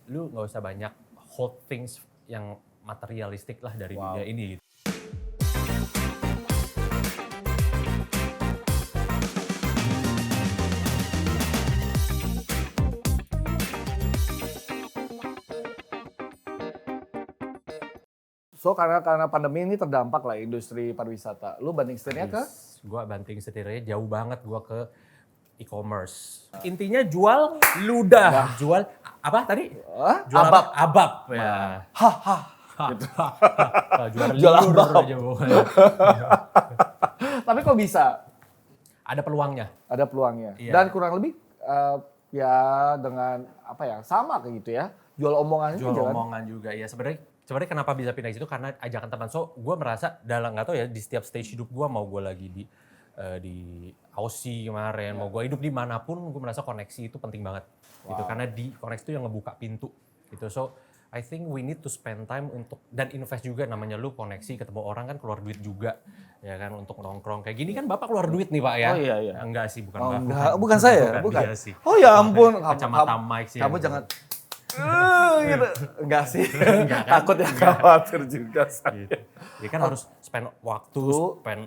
lu nggak usah banyak hold things yang materialistik lah dari dunia ini gitu. So karena pandemi ini terdampak lah industri pariwisata. Lu banting setirnya ke? Gua banting setirnya jauh banget gua ke e-commerce. Intinya jual ludah, jual apa tadi? Jual Abab. apa? Abab ya. Gitu. Jual Jual liur abab. aja pokoknya. Tapi kok bisa? Ada peluangnya. Ada peluangnya. Iya. Dan kurang lebih ya dengan apa ya sama kayak gitu ya. Jual omongan Jual juga kan? omongan juga ya. Sebenarnya kenapa bisa pindah ke situ karena ajakan teman. So gue merasa dalam nggak tahu ya di setiap stage hidup gue, mau gue lagi di Aussie kemarin, mau gue hidup dimanapun, gue merasa koneksi itu penting banget. Gitu. Karena di koneksi itu yang ngebuka pintu. Gitu. So I think we need to spend time untuk dan invest juga, namanya lu koneksi, ketemu orang kan keluar duit juga ya kan untuk nongkrong kayak gini kan. Bapak keluar duit nih Pak ya? Oh iya. Enggak sih, bukan Oh, Bapak. enggak. Bukan saya, bukan. Dia sih. Oh ya ampun. Kacamata Mike sih. Kamu jangan gitu. Enggak sih. Enggak kan? Takut ya, khawatir juga saya. Gitu. Ya kan harus spend waktu, spend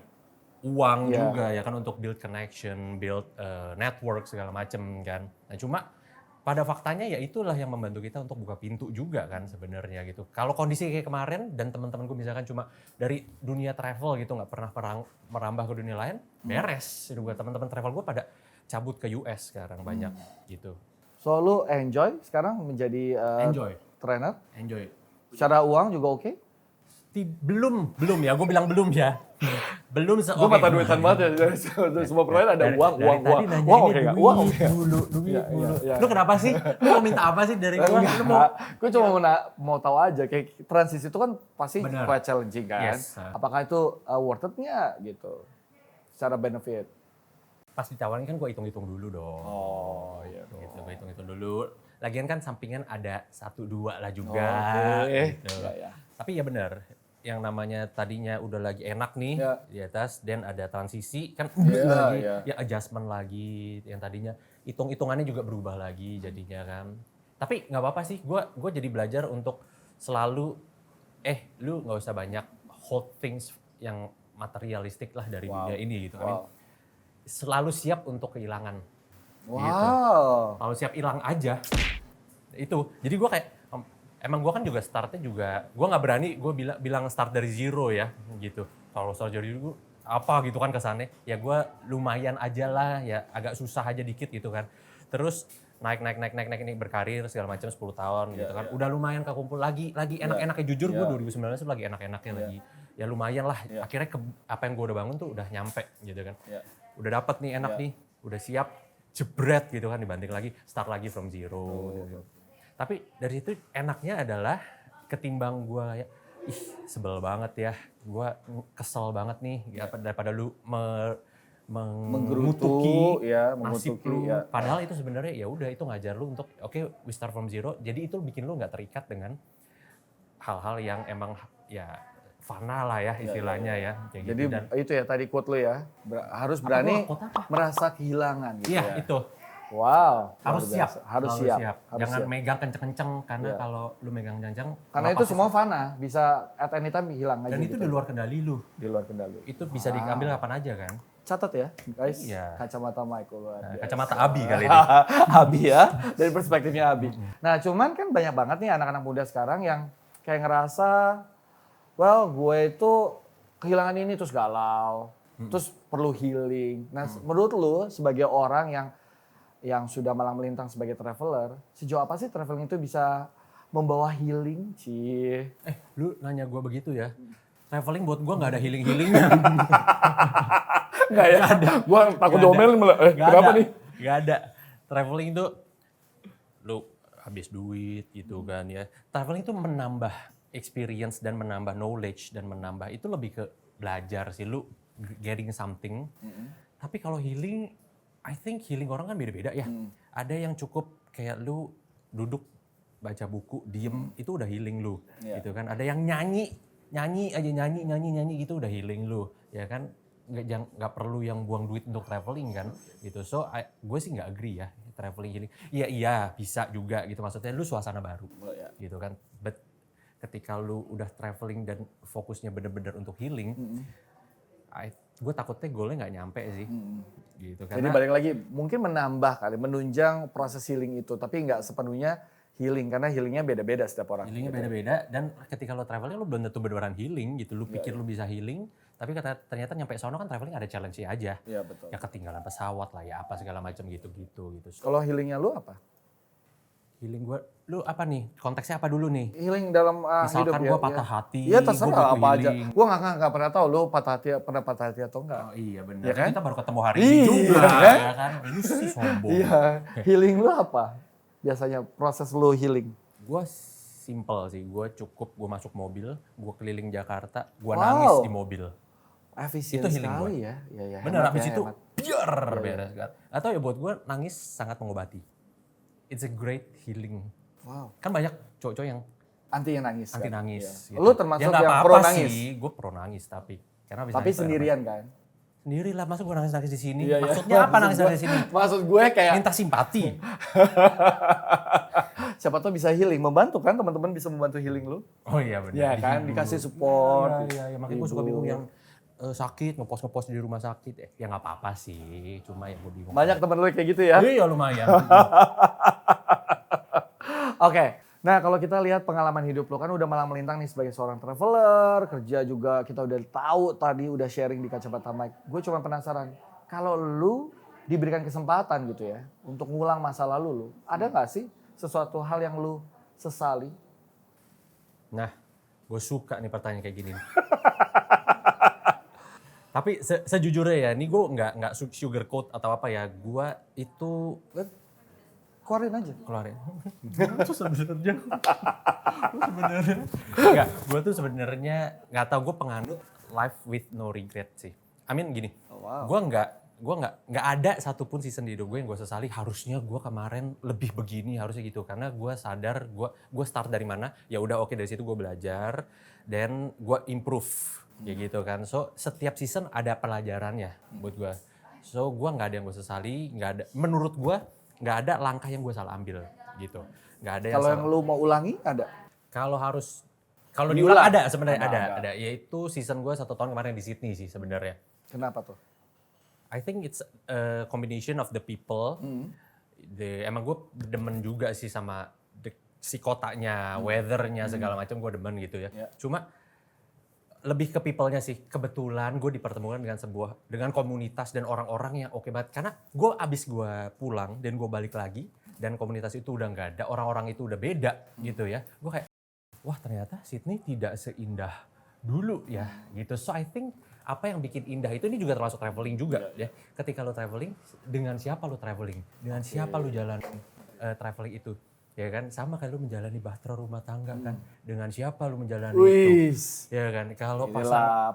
uang juga ya kan untuk build connection, build network segala macem kan. Nah cuma pada faktanya ya itulah yang membantu kita untuk buka pintu juga kan sebenarnya gitu. Kalau kondisi kayak kemarin dan teman-temanku misalkan cuma dari dunia travel gitu, nggak pernah merambah ke dunia lain, beres. Itu teman-teman travel gue pada cabut ke US sekarang banyak gitu. So lu enjoy sekarang menjadi trainer? Enjoy. Secara uang juga oke? Belum ya, gue bilang belum ya. Belum Gue mata duitan banget ya, dari semua pertanyaan ada uang. Uang oke nggak? Uang oke nggak? Duit dulu. Lu kenapa sih? Lu mau minta apa sih dari gue? Gue cuma mau tahu aja, kayak transisi itu kan pasti Bener. quite challenging kan. Yes. Apakah itu worth it-nya gitu, secara benefit? Pas ditawarin kan gue hitung-hitung dulu dong. Oh iya. Gitu, gue hitung-hitung dulu. Lagian kan sampingan ada 1-2 lah juga. Gitu. Ya. Tapi ya benar, yang namanya tadinya udah lagi enak nih di atas, dan ada transisi kan ya adjustment lagi, yang tadinya hitung-hitungannya juga berubah lagi jadinya kan. Tapi nggak apa-apa sih, gue jadi belajar untuk selalu lu nggak usah banyak hold things yang materialistik lah dari dunia ini gitu. Selalu siap untuk kehilangan. Gitu. Selalu siap hilang aja. Itu. Jadi gue kayak emang gue kan juga startnya juga, gue nggak berani gue bilang start dari zero ya gitu. Kalau start dari zero apa gitu kan kesannya, ya gue lumayan aja lah ya, agak susah aja dikit gitu kan. Terus naik ini berkarir segala macam 10 tahun gitu kan. Udah lumayan kekumpul lagi enak-enaknya, jujur gue 2019 tuh lagi enak-enaknya lagi. Ya lumayan lah, akhirnya apa yang gue udah bangun tuh udah nyampe gitu kan. Udah dapat nih enak nih, udah siap jebret gitu kan, dibanding lagi start lagi from zero. Gitu. Tapi dari situ enaknya adalah ketimbang gue sebel banget ya, gue kesel banget nih daripada lu mengutuki nasib lu. Padahal itu sebenarnya ya udah, itu ngajar lu untuk we start from zero. Jadi itu bikin lu nggak terikat dengan hal-hal yang emang ya fana lah ya istilahnya ya. Kayak Jadi gitu. Dan itu ya tadi quote lu ya, harus berani merasa kehilangan gitu ya. Iya itu. Wow, Harus siap. Jangan siap. megang kenceng-kenceng, karena kalau lu megang kenceng, karena itu semua fana, bisa at any time hilang aja. Dan itu gitu. di luar kendali lu. Di luar kendali. Itu bisa diambil kapan aja kan. Catat ya, guys. Iya. Kacamata Michael. Kacamata Abi kali ini. Abi ya, dari perspektifnya Abi. Nah, cuman kan banyak banget nih anak-anak muda sekarang yang kayak ngerasa, well, gue itu kehilangan ini terus galau, terus perlu healing. Nah, menurut lu sebagai orang yang sudah malang melintang sebagai traveler, sejauh apa sih traveling itu bisa membawa healing? Lu nanya gue begitu ya. Traveling buat gue nggak ada healing-healingnya. Nggak ya? Gue takut diomelin malah. Kenapa nih? Nggak ada. Traveling itu lu habis duit gitu kan ya. Traveling itu menambah experience dan menambah knowledge dan menambah, itu lebih ke belajar sih, lu getting something. Tapi kalau healing, I think healing orang kan beda-beda ya. Ada yang cukup kayak lu duduk baca buku, diem, itu udah healing lu, gitu kan. Ada yang nyanyi gitu udah healing lu, ya kan. nggak perlu yang buang duit untuk traveling kan gitu. So gue sih nggak agree ya traveling healing. Iya bisa juga gitu, maksudnya lu suasana baru gitu kan. But ketika lu udah traveling dan fokusnya bener-bener untuk healing, gue takutnya goalnya nggak nyampe sih. Gitu, Jadi balik lagi, mungkin menambah kali, menunjang proses healing itu, tapi nggak sepenuhnya healing, karena healingnya beda-beda setiap orang. Healingnya beda-beda, dan ketika lo traveling lo belum tentu beneran healing gitu. Lu pikir lu bisa healing, tapi ternyata nyampe sono kan traveling ada challenge-nya aja. Iya betul. Ya ketinggalan pesawat lah ya, apa segala macam gitu. Kalau healingnya lu apa? Healing gue, lu apa nih? Konteksnya apa dulu nih? Healing dalam hidup ya. Misalkan gue patah hati, iya terserah apa aja. healing. Gue nggak pernah tahu lu pernah patah hati atau enggak. Oh iya benar. Ya kan? Kita baru ketemu hari ini juga, kan? ya kan? Ini sih sombong. Iya. Healing lu apa? Biasanya proses lu healing. Gue simple sih, gue masuk mobil, gue keliling Jakarta, gue nangis di mobil. Efisien itu healing sekali gua. ya. Bener, habis itu biar beres kan. Atau ya buat gue nangis sangat mengobati. It's a great healing. Wow. Kan banyak cowok-cowok yang anti nangis. Anti kan? nangis. Iya. Gitu. Lu termasuk ya, yang pro nangis? Sih, gue pro nangis tapi. Karena tapi sendirian kan? Sendiri lah, masa gue nangis di sini? Iya, maksudnya apa nangis di sini? Maksud gue kayak minta simpati. Siapa tahu bisa healing, membantu kan, teman-teman bisa membantu healing lu. Oh iya benar. Iya kan, dikasih support. Iya, makanya gue suka bingung yang sakit, ngepost di rumah sakit. Ya nggak apa-apa sih, cuma yang gue bingung. Banyak teman lu kayak gitu ya? Iya lumayan. Oke. Nah kalau kita lihat pengalaman hidup lo kan udah malang melintang nih sebagai seorang traveler, kerja juga kita udah tahu tadi, udah sharing di Kacamata Mike. Gue cuma penasaran, kalau lu diberikan kesempatan gitu ya untuk ngulang masa lalu lu, ada nggak sih sesuatu hal yang lu sesali? Nah, gue suka nih pertanyaan kayak gini. Tapi sejujurnya ya, ini gue nggak sugarcoat atau apa ya, gue itu keluarin aja. Keluarin. Itu sebenarnya. Enggak, gue tuh sebenarnya nggak tahu, gue penganut life with no regret sih. I mean gini, gue nggak ada satupun season di hidup gue yang gue sesali. Harusnya gue kemarin lebih begini, harusnya gitu. Karena gue sadar gue start dari mana. Ya udah oke, dari situ gue belajar dan gue improve, kayak gitu kan. So setiap season ada pelajarannya buat gue. So gue nggak ada yang gue sesali, nggak ada. Menurut gue nggak ada langkah yang gue salah ambil gitu. Nggak ada. Kalau yang lu mau ulangi ada? Kalau diulang ada sebenarnya ada. Yaitu season gue 1 tahun kemarin di Sydney sih sebenarnya. Kenapa tuh? I think it's a combination of the people. Emang gue demen juga sih sama si kotanya, weathernya segala macam gue demen gitu ya. Cuma lebih ke people-nya sih. Kebetulan gue dipertemukan dengan komunitas dan orang-orang yang oke banget. Karena abis gue pulang dan gue balik lagi dan komunitas itu udah nggak ada, orang-orang itu udah beda gitu ya. Gue kayak, wah ternyata Sydney tidak seindah dulu ya gitu. So I think apa yang bikin indah itu, ini juga termasuk traveling juga ya. Ketika lo traveling, dengan siapa lo traveling? Dengan siapa lo jalan traveling itu? Ya kan, sama kayak lu menjalani bahtera rumah tangga kan. Dengan siapa lu menjalani itu? Ya kan, kalau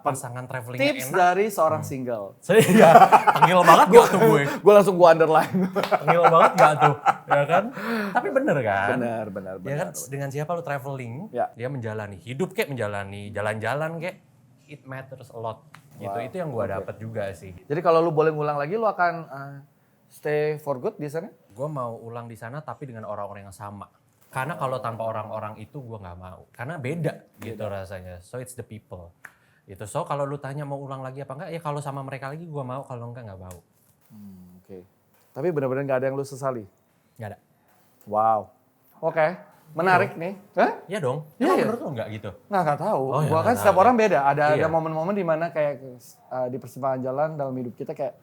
pasangan travelingnya tips enak. dari seorang single. Iya, tengil banget gak tuh gue? Gue langsung gue underline. Tengil banget gak tuh? Ya kan? Tapi bener kan? Benar. Ya kan, dengan siapa lu traveling, dia menjalani. Hidup kayak menjalani, jalan-jalan kayak, it matters a lot. Gitu, itu yang gue dapet juga sih. Jadi kalau lu boleh ngulang lagi, lu akan stay for good di sana? Gue mau ulang di sana tapi dengan orang-orang yang sama. Karena kalau tanpa orang-orang itu gue nggak mau. Karena beda gitu rasanya. So it's the people. Gitu. So kalau lu tanya mau ulang lagi apa enggak, ya kalau sama mereka lagi gue mau, kalau enggak nggak mau. Oke. Tapi benar-benar nggak ada yang lu sesali? Nggak ada. Wow. Oke. Menarik nih. Iya dong. Iya. Menurut lu nggak gitu? Nggak tahu. Oh, ya, gua kan setiap orang beda. Ada momen-momen di mana kayak di persimpangan jalan dalam hidup kita kayak,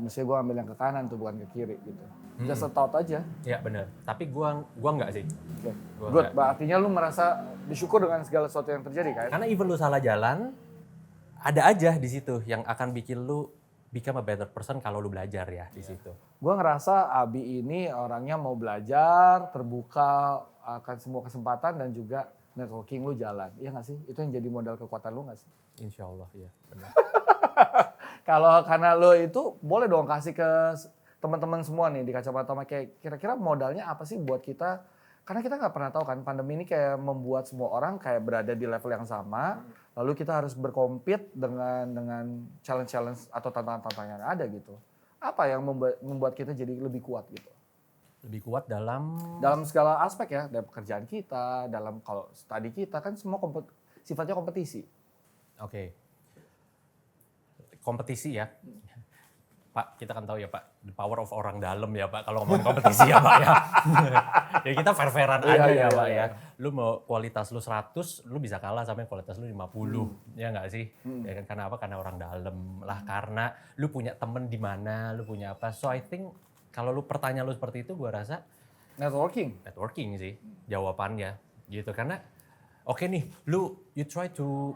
mestinya gue ambil yang ke kanan tuh, bukan ke kiri gitu. Just a thought aja. Iya benar. Tapi gua nggak sih. Okay. Good. Artinya lu merasa bersyukur dengan segala sesuatu yang terjadi kan? Karena even lu salah jalan, ada aja di situ yang akan bikin lu become a better person kalau lu belajar ya di situ. Gue ngerasa Abi ini orangnya mau belajar, terbuka akan semua kesempatan dan juga networking lu jalan. Iya nggak sih? Itu yang jadi modal kekuatan lu nggak sih? Insya Allah ya. Benar. Kalau karena lo itu boleh dong kasih ke teman-teman semua nih di Kacamata Mike, kayak kira-kira modalnya apa sih buat kita karena kita nggak pernah tahu kan pandemi ini kayak membuat semua orang kayak berada di level yang sama, lalu kita harus berkompet dengan challenge-challenge atau tantangan-tantangan yang ada gitu. Apa yang membuat kita jadi lebih kuat gitu? Lebih kuat dalam segala aspek ya, dalam pekerjaan kita, dalam kalau studi kita kan semua sifatnya kompetisi. Oke. Kompetisi ya. Pak, kita kan tahu ya Pak, the power of orang dalam ya Pak, kalau ngomongin kompetisi ya Pak ya. Ya kita fair-fairan aja ya Pak ya. Lu mau kualitas lu 100, lu bisa kalah sama yang kualitas lu 50. Ya nggak sih? Ya kan karena apa? Karena orang dalam lah, karena lu punya temen di mana, lu punya apa. So I think kalau lu pertanyaan lu seperti itu, gua rasa networking sih jawabannya gitu. Karena oke nih, you try to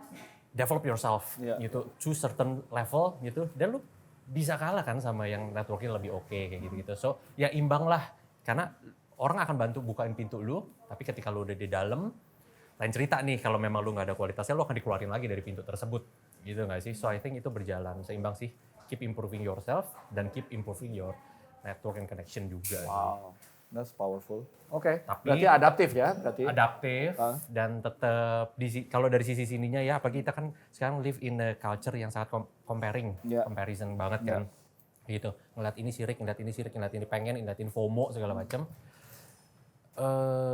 develop yourself gitu to certain level gitu, dan lu bisa kalah kan sama yang networking lebih oke kayak gitu-gitu. So ya imbang lah, karena orang akan bantu bukain pintu lu, tapi ketika lu udah di dalam, lain cerita nih kalau memang lu nggak ada kualitasnya, lu akan dikeluarin lagi dari pintu tersebut gitu nggak sih? So I think itu berjalan seimbang sih, keep improving yourself dan keep improving your network and connection juga. Wow, that's powerful. Oke, berarti adaptif ya? Adaptif dan tetap kalau dari sisi sininya ya, apalagi kita kan sekarang live in a culture yang sangat comparison banget kan. Gitu, ngeliat ini sirik, ngeliat ini pengen, ngeliat ini FOMO segala macam.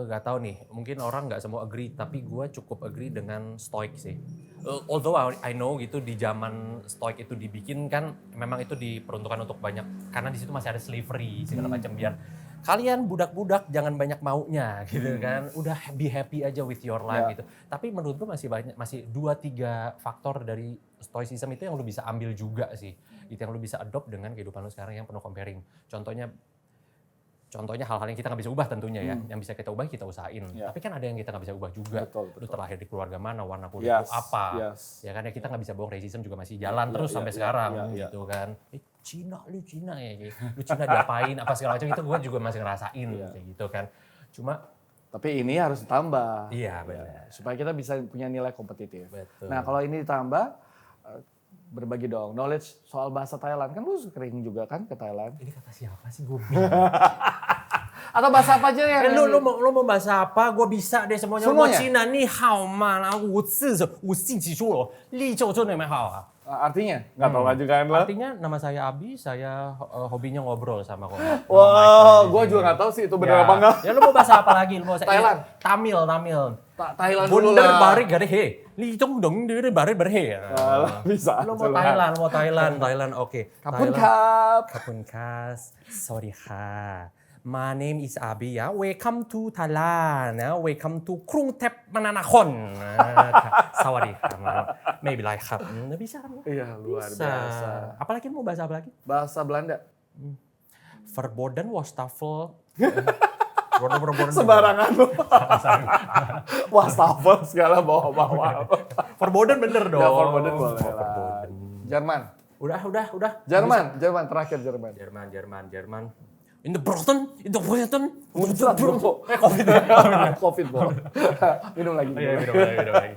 Gak tahu nih, mungkin orang nggak semua agree, tapi gue cukup agree dengan Stoic sih. Although I know gitu di zaman Stoic itu dibikin kan, memang itu diperuntukkan untuk banyak, karena di situ masih ada slavery segala macam, biar kalian budak-budak jangan banyak maunya gitu kan, udah be happy aja with your life gitu. Tapi menurut gue masih 2-3 faktor dari Stoicism itu yang lu bisa ambil juga sih, itu yang lu bisa adopt dengan kehidupan lu sekarang yang penuh comparing. Contohnya hal-hal yang kita nggak bisa ubah tentunya ya, yang bisa kita ubah kita usahain. Tapi kan ada yang kita nggak bisa ubah juga. Betul. Lu terlahir di keluarga mana, warna kulit lu apa. Ya kan ya, kita nggak bisa bohong, racism juga masih jalan terus sampai sekarang gitu kan. Cina ya, lu Cina diapain apa segala macam, itu gue juga masih ngerasain kayak gitu kan. Tapi ini harus ditambah. Iya benar. Supaya kita bisa punya nilai kompetitif. Betul. Nah kalau ini ditambah, berbagi dong knowledge soal bahasa Thailand, kan lu sering juga kan ke Thailand. Ini kata siapa sih, gue bingung. Atau bahasa apa aja ya? Lu mau bahasa apa? Gue bisa deh semuanya. Semuanya? Cina ni hao ma, wu xin qi shu lo, li zhou zhou ni hao. Artinya? Nggak tahu aja kan lo? Artinya nama saya Abi, saya hobinya ngobrol sama kamu. Wah, gue juga nggak tahu sih itu benar apa enggak. Ya lu mau bahasa apa lagi? Lu mau Thailand. Tamil. Thailand dulu lah. Bundar bari gade he. Li zhong dong de bari berhe. Bisa. Lu mau Thailand. Oke. Kapun kap. Kapun kas. Sorry ha. My name is Abi ya. Welcome to Thailand. Welcome to Krungthep Mananakon. Sorry. Maybe likeครับ. Bisa kan? Iya, luar biasa. Apalagi mau bahasa apa lagi? Bahasa Belanda. Verboden wastafel. Sembarangan lu. Wastafel segala bawa-bawa. Verboden bener dong. Ya, Verboden boleh lah. Jerman. Udah. Jerman terakhir Jerman. In the Brighton. COVID. Minum lagi. Minum lagi.